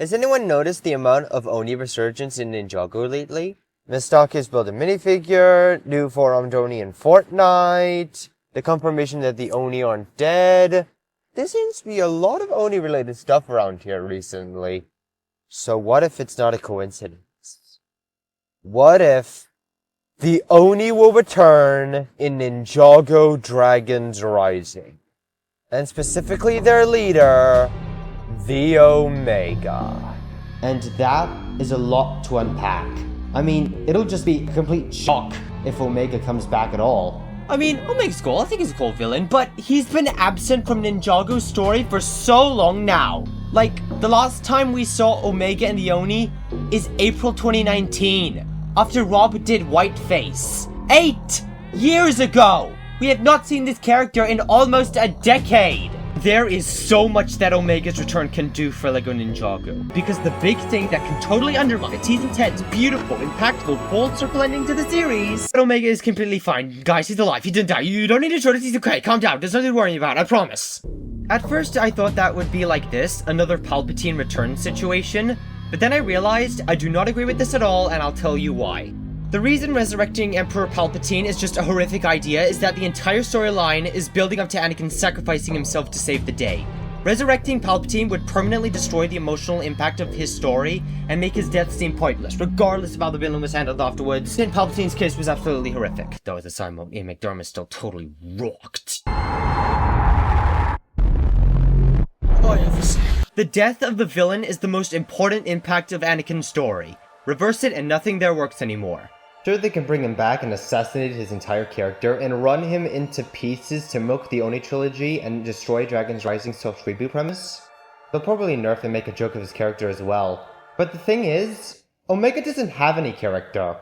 Has anyone noticed the amount of Oni resurgence in Ninjago lately? Mistock is built a minifigure, new forearmed Oni in Fortnite, the confirmation that the Oni aren't dead. There seems to be a lot of Oni related stuff around here recently. So what if it's not a coincidence? What if the Oni will return in Ninjago Dragons Rising? And specifically their leader, the Omega. And that is a lot to unpack. I mean, it'll just be a complete shock if Omega comes back at all. I mean, Omega's cool. I think he's a cool villain, but he's been absent from Ninjago's story for so long now. Like, the last time we saw Omega and the Oni is April 2019, after Rob did Whiteface. 8 years ago! We have not seen this character in almost a decade! There is so much that Omega's return can do for LEGO Ninjago. Because the big thing that can totally undermine Season 10's beautiful, impactful, full circle ending to the series. But Omega is completely fine. Guys, he's alive. He didn't die. You don't need to show this. He's okay. Calm down. There's nothing to worry about. I promise. At first, I thought that would be like this. Another Palpatine return situation. But then I realized I do not agree with this at all, and I'll tell you why. The reason resurrecting Emperor Palpatine is just a horrific idea is that the entire storyline is building up to Anakin sacrificing himself to save the day. Resurrecting Palpatine would permanently destroy the emotional impact of his story and make his death seem pointless, regardless of how the villain was handled afterwards. In Palpatine's case was absolutely horrific, though at the time Ian McDermott still totally rocked. Oh, yes. The death of the villain is the most important impact of Anakin's story. Reverse it and nothing there works anymore. Sure, they can bring him back and assassinate his entire character and run him into pieces to milk the Oni trilogy and destroy Dragon's Rising's soft reboot premise. They'll probably nerf and make a joke of his character as well. But the thing is, Omega doesn't have any character.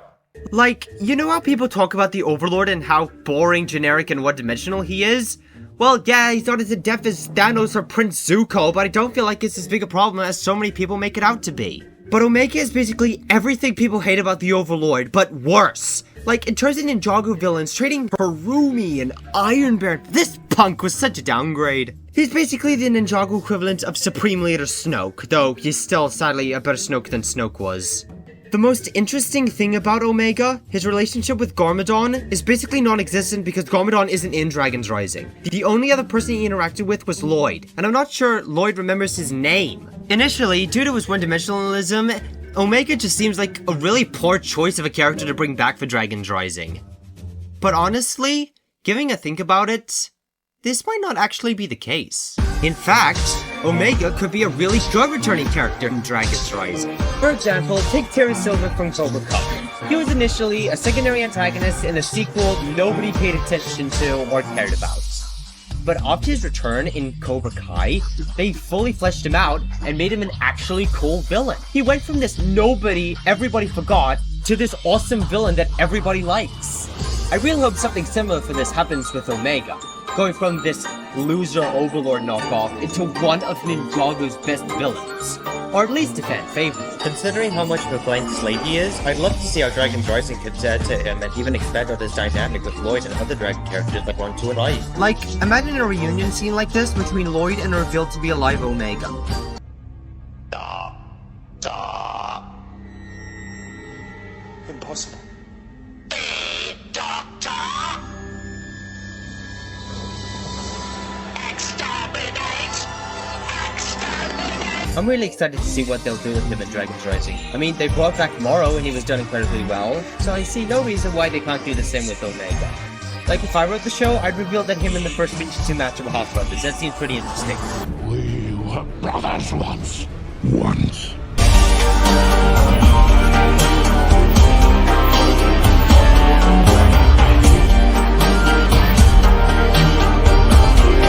Like, you know how people talk about the Overlord and how boring, generic, and one-dimensional he is? Well, yeah, he's not as in-depth as Thanos or Prince Zuko, but I don't feel like it's as big a problem as so many people make it out to be. But Omega is basically everything people hate about the Overlord, but worse. Like, in terms of Ninjago villains, trading Harumi and Iron Baron, this punk was such a downgrade. He's basically the Ninjago equivalent of Supreme Leader Snoke, though he's still, sadly, a better Snoke than Snoke was. The most interesting thing about Omega, his relationship with Garmadon, is basically non-existent because Garmadon isn't in Dragon's Rising. The only other person he interacted with was Lloyd, and I'm not sure Lloyd remembers his name. Initially, due to his one-dimensionalism, Omega just seems like a really poor choice of a character to bring back for Dragon's Rising. But honestly, giving a think about it, this might not actually be the case. In fact, Omega could be a really good returning character in Dragon's Rising. For example, take Terra Silver from Cobra Kai. He was initially a secondary antagonist in a sequel nobody paid attention to or cared about. But after his return in Cobra Kai, they fully fleshed him out and made him an actually cool villain. He went from this nobody everybody forgot to this awesome villain that everybody likes. I really hope something similar for this happens with Omega, going from this loser Overlord knockoff into one of Ninjago's best villains, or at least a fan favorite. Considering how much of a blind slave he is, I'd love to see how Dragon's Rising could add to him and even expand out his dynamic with Lloyd and other Dragon characters like 1, 2, and I. Like, imagine a reunion scene like this between Lloyd and a revealed to be alive Omega. Impossible. I'm really excited to see what they'll do with him in Dragon's Rising. I mean, they brought back Morrow and he was done incredibly well, so I see no reason why they can't do the same with Omega. Like, if I wrote the show, I'd reveal that him in the first Ninjago match were half brothers. That seems pretty interesting. We were brothers once.